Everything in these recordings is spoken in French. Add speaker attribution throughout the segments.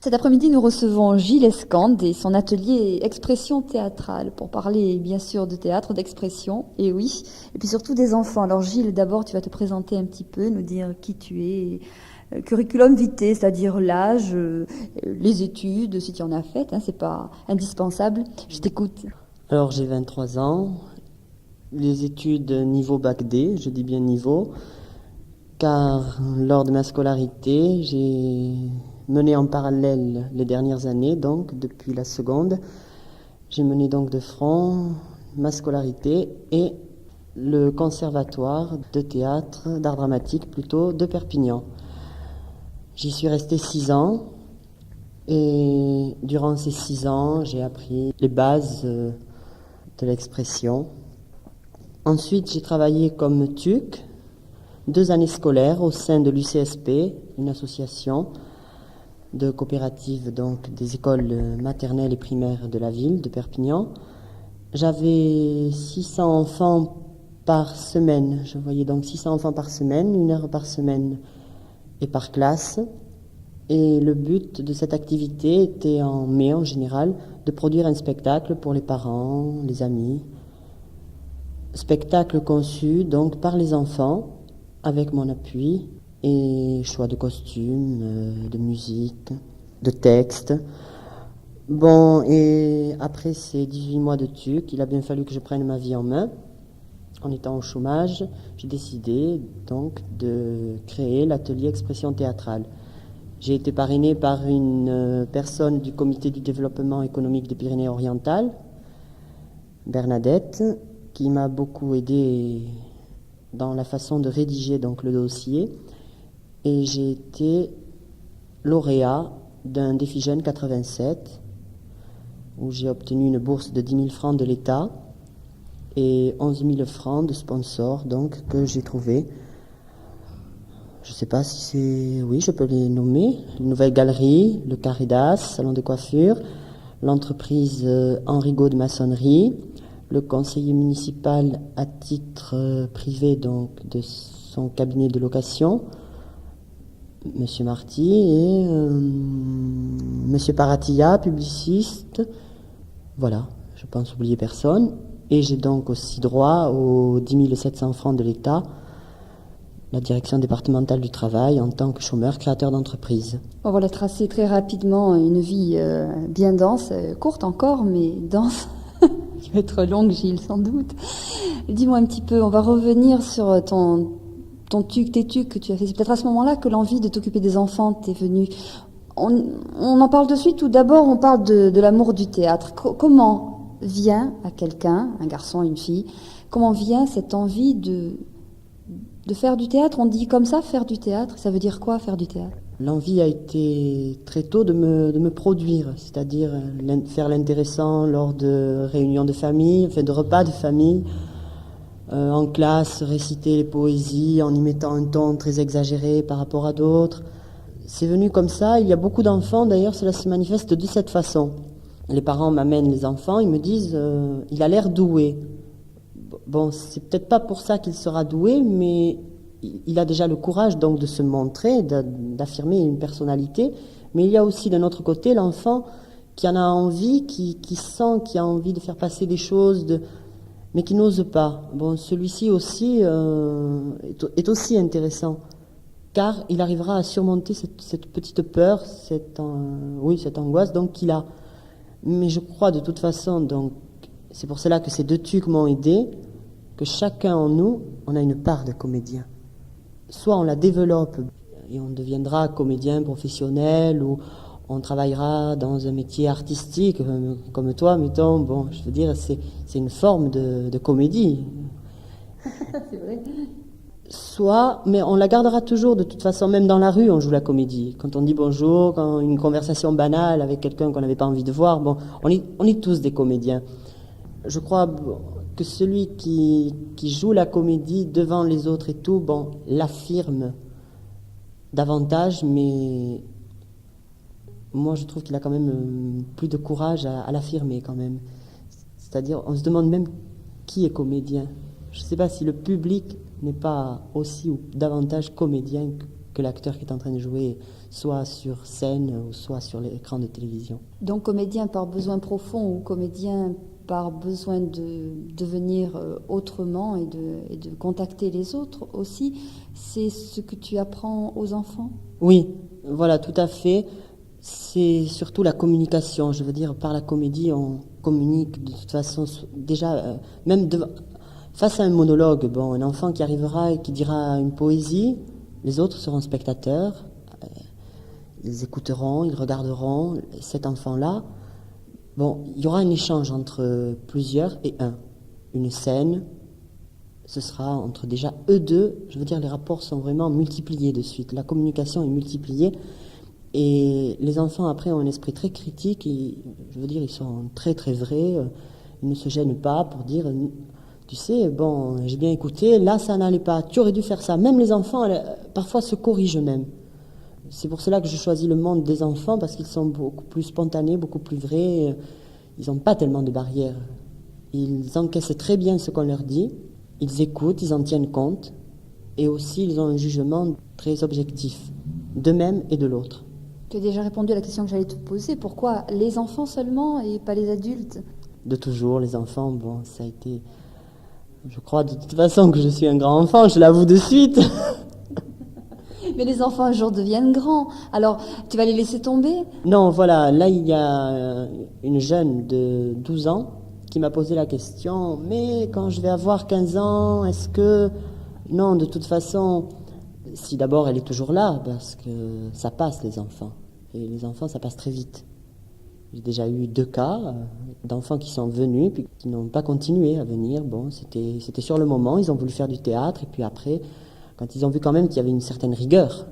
Speaker 1: Cet après-midi, nous recevons Gilles Escande et son atelier Expression théâtrale pour parler bien sûr de théâtre, d'expression, et oui, et puis surtout des enfants. Alors Gilles, d'abord, tu vas te présenter un petit peu, nous dire qui tu es, curriculum vitae, c'est-à-dire l'âge, les études, si tu en as fait, c'est pas indispensable. Je t'écoute.
Speaker 2: Alors j'ai 23 ans, les études niveau bac D, je dis bien niveau, car lors de ma scolarité, j'ai mené en parallèle les dernières années, donc depuis la seconde, j'ai mené donc de front ma scolarité et le conservatoire de théâtre, d'art dramatique plutôt, de Perpignan. J'y suis resté 6 ans et durant ces 6 ans, j'ai appris les bases de l'expression. Ensuite, j'ai travaillé comme TUC, 2 années scolaires au sein de l'UCSP, une association de coopératives donc des écoles maternelles et primaires de la ville de Perpignan. J'avais 600 enfants par semaine. Je voyais donc 600 enfants par semaine, 1 heure par semaine et par classe. Et le but de cette activité était en mai en général de produire un spectacle pour les parents, les amis. Spectacle conçu donc par les enfants avec mon appui et choix de costumes, de musique, de texte. Bon, et après ces 18 mois de TUC, il a bien fallu que je prenne ma vie en main. En étant au chômage, j'ai décidé donc de créer l'atelier Expression théâtrale. J'ai été parrainé par une personne du comité du développement économique des Pyrénées-Orientales, Bernadette, qui m'a beaucoup aidé dans la façon de rédiger donc le dossier. Et j'ai été lauréat d'un défi jeune 87, où j'ai obtenu une bourse de 10 000 francs de l'État et 11 000 francs de sponsors donc, que j'ai trouvé. Je ne sais pas si c'est... Oui, je peux les nommer. La Nouvelle Galerie, le Carré d'As, salon de coiffure, l'entreprise Henrigot de maçonnerie, le conseiller municipal à titre privé donc de son cabinet de location, Monsieur Marty, et Monsieur Paratilla, publiciste. Voilà, je pense oublier personne. Et j'ai donc aussi droit aux 10 700 francs de l'État, la direction départementale du travail, en tant que chômeur créateur d'entreprise.
Speaker 1: On va la tracer très rapidement, une vie bien dense, courte encore, mais dense, qui va être longue, Gilles, sans doute. Dis-moi un petit peu, on va revenir sur ton TUC, tes TUC que tu as fait. C'est peut-être à ce moment-là que l'envie de t'occuper des enfants t'est venue. On en parle de suite, ou d'abord on parle de l'amour du théâtre. Comment vient à quelqu'un, un garçon, une fille, comment vient cette envie de faire du théâtre? On dit comme ça, faire du théâtre. Ça veut dire quoi, faire du théâtre?
Speaker 2: L'envie a été très tôt de me produire, c'est-à-dire faire l'intéressant lors de réunions de famille, enfin de repas de famille, en classe, réciter les poésies en y mettant un ton très exagéré par rapport à d'autres. C'est venu comme ça. Il y a beaucoup d'enfants, d'ailleurs, cela se manifeste de cette façon. Les parents m'amènent les enfants, ils me disent il a l'air doué. Bon, c'est peut-être pas pour ça qu'il sera doué, mais il a déjà le courage donc de se montrer, d'affirmer une personnalité. Mais il y a aussi d'un autre côté l'enfant qui en a envie, qui sent, qui a envie de faire passer des choses, mais qui n'ose pas. Bon, celui-ci aussi est aussi intéressant, car il arrivera à surmonter cette petite peur, cette angoisse donc qu'il a. Mais je crois de toute façon, donc, c'est pour cela que ces 2 TUC m'ont aidé, que chacun en nous, on a une part de comédien. Soit on la développe et on deviendra comédien professionnel, ou on travaillera dans un métier artistique, comme toi, mettons. Bon, je veux dire, c'est une forme de comédie.
Speaker 1: C'est vrai.
Speaker 2: Soit, mais on la gardera toujours, de toute façon, même dans la rue, on joue la comédie. Quand on dit bonjour, quand une conversation banale avec quelqu'un qu'on n'avait pas envie de voir, bon, on est tous des comédiens. Je crois que celui qui joue la comédie devant les autres et tout, bon, l'affirme davantage, mais moi je trouve qu'il a quand même plus de courage à l'affirmer quand même. C'est-à-dire, on se demande même qui est comédien. Je ne sais pas si le public n'est pas aussi ou davantage comédien que l'acteur qui est en train de jouer soit sur scène ou soit sur l'écran de télévision.
Speaker 1: Donc comédien par besoin profond ou comédien par besoin de devenir autrement et de contacter les autres aussi, c'est ce que tu apprends aux enfants?
Speaker 2: Oui, voilà, tout à fait. C'est surtout la communication. Je veux dire, par la comédie, on communique de toute façon. Déjà, face à un monologue, bon, un enfant qui arrivera et qui dira une poésie, les autres seront spectateurs. Ils écouteront, ils regarderont cet enfant-là. Bon, il y aura un échange entre plusieurs et un. Une scène, ce sera entre déjà eux deux. Je veux dire, les rapports sont vraiment multipliés de suite. La communication est multipliée. Et les enfants, après, ont un esprit très critique. Et, je veux dire, ils sont très, très vrais. Ils ne se gênent pas pour dire, tu sais, bon, j'ai bien écouté, là, ça n'allait pas. Tu aurais dû faire ça. Même les enfants, parfois, se corrigent eux-mêmes. C'est pour cela que je choisis le monde des enfants, parce qu'ils sont beaucoup plus spontanés, beaucoup plus vrais. Ils n'ont pas tellement de barrières. Ils encaissent très bien ce qu'on leur dit. Ils écoutent, ils en tiennent compte. Et aussi, ils ont un jugement très objectif, d'eux-mêmes et de l'autre.
Speaker 1: Tu as déjà répondu à la question que j'allais te poser. Pourquoi les enfants seulement et pas les adultes?
Speaker 2: De toujours, les enfants, bon, ça a été... Je crois de toute façon que je suis un grand enfant, je l'avoue de suite.
Speaker 1: Mais les enfants un jour deviennent grands. Alors, tu vas les laisser tomber?
Speaker 2: Non, voilà, là il y a une jeune de 12 ans qui m'a posé la question, mais quand je vais avoir 15 ans, est-ce que... Non, de toute façon, si d'abord elle est toujours là, parce que ça passe les enfants. Et les enfants, ça passe très vite. J'ai déjà eu 2 cas d'enfants qui sont venus, puis qui n'ont pas continué à venir. Bon, c'était sur le moment, ils ont voulu faire du théâtre, et puis après... Quand ils ont vu quand même qu'il y avait une certaine rigueur,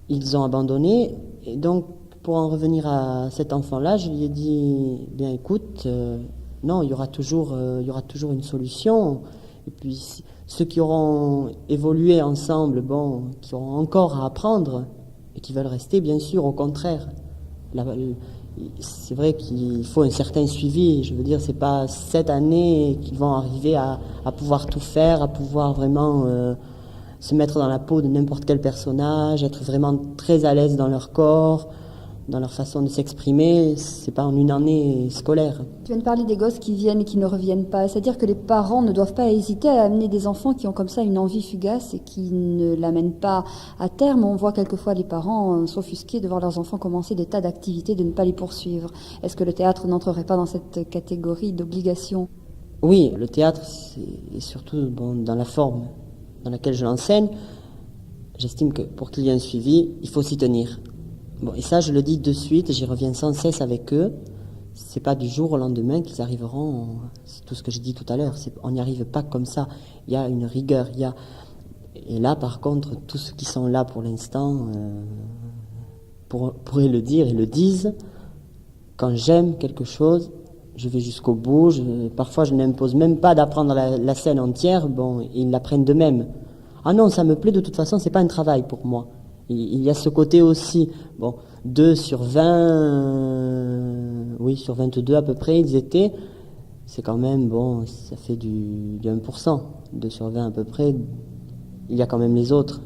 Speaker 2: ils ont abandonné. Et donc, pour en revenir à cet enfant-là, je lui ai dit, bien écoute, non, il y aura toujours une solution. Et puis, ceux qui auront évolué ensemble, bon, qui auront encore à apprendre, et qui veulent rester, bien sûr, au contraire. C'est vrai qu'il faut un certain suivi. Je veux dire, c'est pas cette année qu'ils vont arriver à pouvoir tout faire, à pouvoir vraiment... se mettre dans la peau de n'importe quel personnage, être vraiment très à l'aise dans leur corps, dans leur façon de s'exprimer. C'est pas en une année scolaire.
Speaker 1: Tu viens de parler des gosses qui viennent et qui ne reviennent pas. C'est-à-dire que les parents ne doivent pas hésiter à amener des enfants qui ont comme ça une envie fugace et qui ne l'amènent pas à terme. On voit quelquefois les parents s'offusquer de voir leurs enfants commencer des tas d'activités, de ne pas les poursuivre. Est-ce que le théâtre n'entrerait pas dans cette catégorie d'obligation?
Speaker 2: Oui, le théâtre, c'est surtout bon, dans la forme dans laquelle je l'enseigne, j'estime que pour qu'il y ait un suivi, il faut s'y tenir. Bon, et ça, je le dis de suite, j'y reviens sans cesse avec eux. C'est pas du jour au lendemain qu'ils arriveront, c'est tout ce que j'ai dit tout à l'heure, on n'y arrive pas comme ça. Il y a une rigueur, et là, par contre, tous ceux qui sont là pour l'instant pourraient le dire et le disent. Quand j'aime quelque chose, je vais jusqu'au bout. Parfois, je n'impose même pas d'apprendre la scène entière. Bon, ils l'apprennent d'eux-mêmes. Ah non, ça me plaît, de toute façon, c'est pas un travail pour moi. Il y a ce côté aussi. Bon, 2 sur 20, oui, sur 22 à peu près, ils étaient. C'est quand même, bon, ça fait du 1%. 2 sur 20 à peu près. Il y a quand même les autres.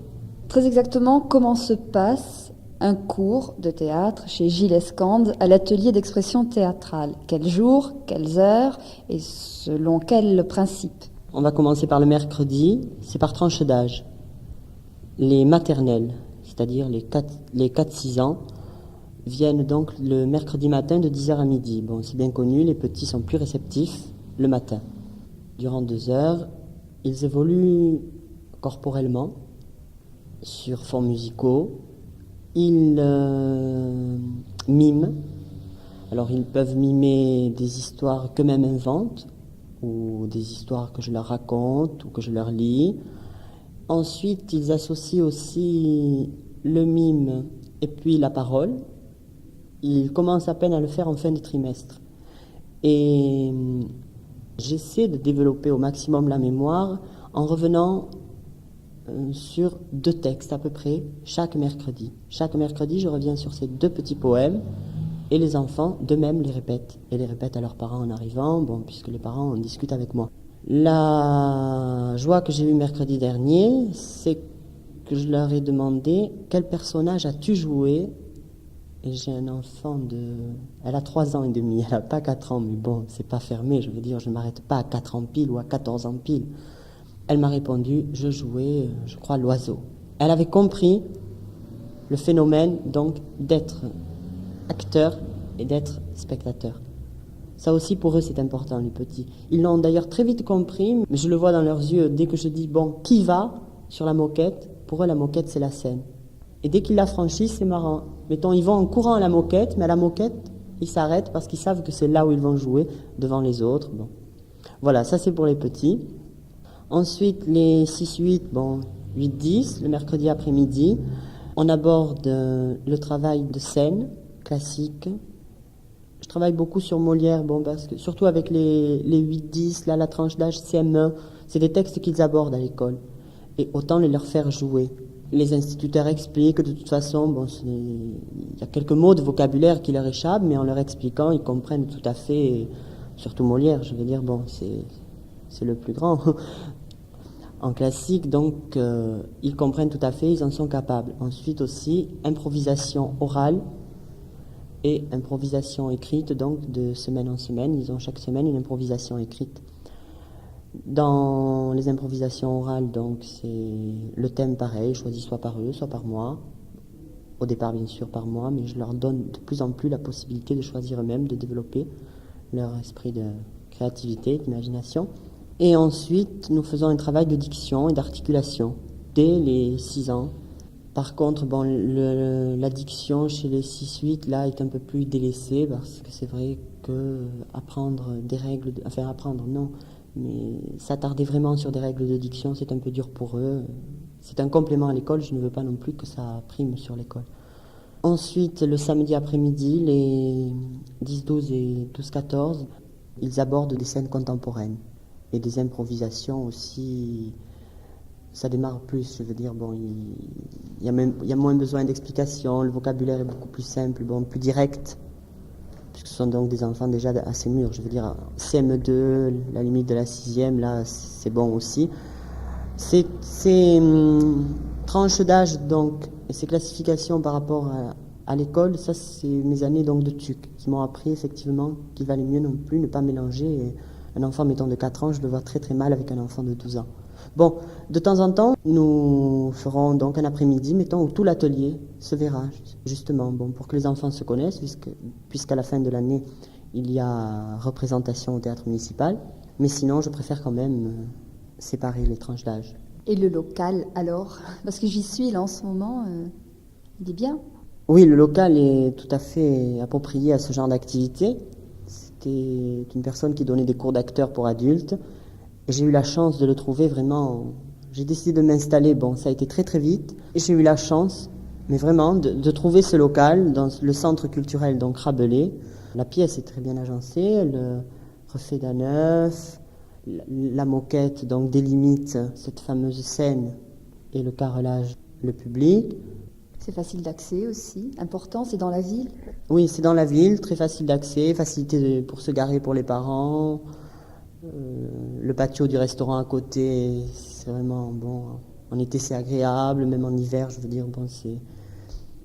Speaker 1: Très exactement, comment se passe un cours de théâtre chez Gilles Escande à l'atelier d'expression théâtrale? Quel jour, quelles heures et selon quel principe?
Speaker 2: On va commencer par le mercredi, c'est par tranche d'âge. Les maternelles, c'est-à-dire les 4-6 ans, viennent donc le mercredi matin de 10h à midi. Bon, c'est bien connu, les petits sont plus réceptifs le matin. Durant 2 heures, ils évoluent corporellement, sur fonds musicaux. Ils miment. Alors ils peuvent mimer des histoires qu'eux-mêmes inventent, ou des histoires que je leur raconte, ou que je leur lis. Ensuite, ils associent aussi le mime et puis la parole. Ils commencent à peine à le faire en fin de trimestre. Et j'essaie de développer au maximum la mémoire en revenant sur 2 textes à peu près chaque mercredi. Chaque mercredi, je reviens sur ces 2 petits poèmes et les enfants d'eux-mêmes les répètent. Et les répètent à leurs parents en arrivant, bon, puisque les parents en discutent avec moi. La joie que j'ai eue mercredi dernier, c'est que je leur ai demandé quel personnage as-tu joué. Et j'ai un enfant Elle a 3 ans et demi, elle n'a pas 4 ans, mais bon, c'est pas fermé, je veux dire, je ne m'arrête pas à 4 ans pile ou à 14 ans pile. Elle m'a répondu, je jouais, je crois, l'oiseau. Elle avait compris le phénomène, donc, d'être acteur et d'être spectateur. Ça aussi, pour eux, c'est important, les petits. Ils l'ont d'ailleurs très vite compris, mais je le vois dans leurs yeux, dès que je dis, bon, qui va sur la moquette? Pour eux, la moquette, c'est la scène. Et dès qu'ils la franchissent, c'est marrant. Mettons, ils vont en courant à la moquette, mais à la moquette, ils s'arrêtent parce qu'ils savent que c'est là où ils vont jouer, devant les autres. Bon. Voilà, ça c'est pour les petits. Ensuite, les 6-8, bon, 8-10, le mercredi après-midi, on aborde le travail de scène classique. Je travaille beaucoup sur Molière, bon, parce que, surtout avec les 8-10, là, la tranche d'âge CM1, c'est des textes qu'ils abordent à l'école. Et autant les leur faire jouer. Les instituteurs expliquent que de toute façon, bon, il y a quelques mots de vocabulaire qui leur échappent, mais en leur expliquant, ils comprennent tout à fait, surtout Molière, je veux dire, bon, c'est le plus grand en classique, donc ils comprennent tout à fait, ils en sont capables. Ensuite aussi, improvisation orale et improvisation écrite, donc de semaine en semaine, ils ont chaque semaine une improvisation écrite. Dans les improvisations orales, donc, c'est le thème pareil, choisi soit par eux, soit par moi. Au départ, bien sûr, par moi, mais je leur donne de plus en plus la possibilité de choisir eux-mêmes, de développer leur esprit de créativité, d'imagination. Et ensuite, nous faisons un travail de diction et d'articulation dès les 6 ans. Par contre, bon, la diction chez les 6-8, là, est un peu plus délaissée, parce que c'est vrai que apprendre des règles, enfin apprendre, non, mais s'attarder vraiment sur des règles de diction, c'est un peu dur pour eux. C'est un complément à l'école, je ne veux pas non plus que ça prime sur l'école. Ensuite, le samedi après-midi, les 10-12 et 12-14, ils abordent des scènes contemporaines et des improvisations aussi. Ça démarre plus, je veux dire, bon, il y a moins besoin d'explications, le vocabulaire est beaucoup plus simple, bon, plus direct, puisque ce sont donc des enfants déjà assez mûrs, je veux dire, CM2, la limite de la 6e, là, c'est bon aussi. Ces tranches d'âge, donc, et ces classifications par rapport à l'école, ça, c'est mes années donc de TUC, qui m'ont appris effectivement qu'il valait mieux non plus ne pas mélanger. Et un enfant, mettons, de 4 ans, je le vois très très mal avec un enfant de 12 ans. Bon, de temps en temps, nous ferons donc un après-midi, mettons, où tout l'atelier se verra, justement, bon, pour que les enfants se connaissent, puisqu'à la fin de l'année, il y a représentation au théâtre municipal. Mais sinon, je préfère quand même séparer les tranches d'âge.
Speaker 1: Et le local, alors? Parce que j'y suis, là, en ce moment, il est bien.
Speaker 2: Oui, le local est tout à fait approprié à ce genre d'activité. C'était une personne qui donnait des cours d'acteurs pour adultes. Et j'ai eu la chance de le trouver vraiment. J'ai décidé de m'installer, bon, ça a été très très vite. Et j'ai eu la chance, mais vraiment, de trouver ce local dans le centre culturel, donc Rabelais. La pièce est très bien agencée, elle refait d'un neuf. La moquette, donc, délimite cette fameuse scène et le carrelage, le public.
Speaker 1: C'est facile d'accès aussi, important, c'est dans la ville?
Speaker 2: Oui, c'est dans la ville, très facile d'accès, facilité pour se garer pour les parents. Le patio du restaurant à côté, c'est vraiment bon. En été, c'est agréable, même en hiver, je veux dire, bon,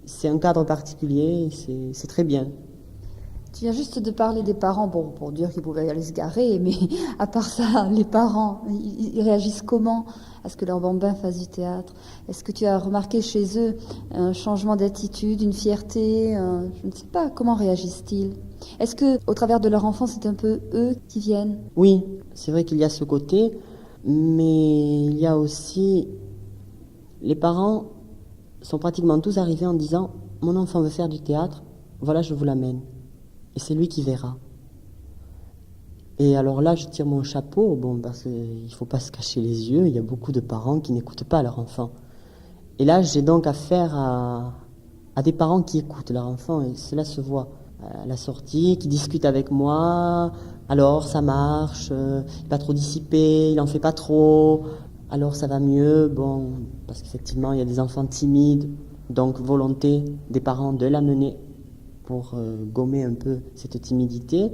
Speaker 2: c'est un cadre particulier, c'est très bien.
Speaker 1: Tu viens juste de parler des parents, bon, pour dire qu'ils pouvaient aller se garer, mais à part ça, les parents, ils réagissent comment à ce que leurs bambins fassent du théâtre? Est-ce que tu as remarqué chez eux un changement d'attitude, une fierté, je ne sais pas, comment réagissent-ils? Est-ce que, au travers de leur enfance, c'est un peu eux qui viennent?
Speaker 2: Oui, c'est vrai qu'il y a ce côté, mais il y a aussi... Les parents sont pratiquement tous arrivés en disant « Mon enfant veut faire du théâtre, voilà, je vous l'amène. » Et c'est lui qui verra. Et alors là, je tire mon chapeau, bon, parce qu'il ne faut pas se cacher les yeux, il y a beaucoup de parents qui n'écoutent pas leur enfant. Et là, j'ai donc affaire à des parents qui écoutent leur enfant, et cela se voit à la sortie, qui discutent avec moi. Alors, ça marche, il n'est pas trop dissipé, il n'en fait pas trop, alors ça va mieux, bon, parce qu'effectivement, il y a des enfants timides, donc volonté des parents de l'amener pour gommer un peu cette timidité.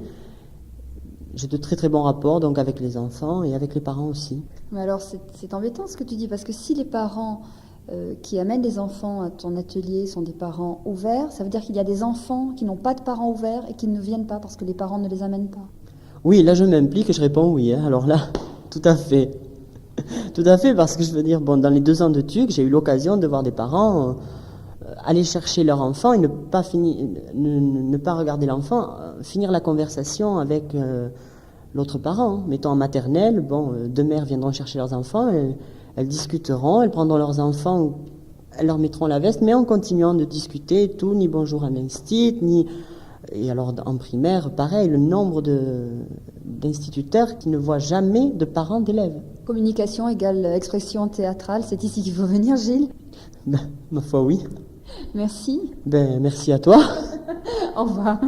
Speaker 2: J'ai de très très bons rapports donc avec les enfants et avec les parents aussi.
Speaker 1: Mais alors c'est embêtant ce que tu dis, parce que si les parents qui amènent des enfants à ton atelier sont des parents ouverts. Ça veut dire qu'il y a des enfants qui n'ont pas de parents ouverts et qui ne viennent pas parce que les parents ne les amènent pas.
Speaker 2: Oui, là je m'implique et je réponds oui. Alors là, tout à fait. Tout à fait, parce que je veux dire, bon, dans les 2 ans de TUC, j'ai eu l'occasion de voir des parents aller chercher leur enfant et ne pas regarder l'enfant, finir la conversation avec l'autre parent. Mettons en maternelle, bon, 2 mères viendront chercher leurs enfants, elles discuteront, elles prendront leurs enfants, elles leur mettront la veste, mais en continuant de discuter, tout, ni bonjour à l'instit, ni... Et alors en primaire, pareil, le nombre d'instituteurs qui ne voient jamais de parents d'élèves.
Speaker 1: Communication égale expression théâtrale, c'est ici qu'il faut venir, Gilles.
Speaker 2: Ben, ma foi, oui.
Speaker 1: Merci.
Speaker 2: Ben, merci à toi.
Speaker 1: Au revoir.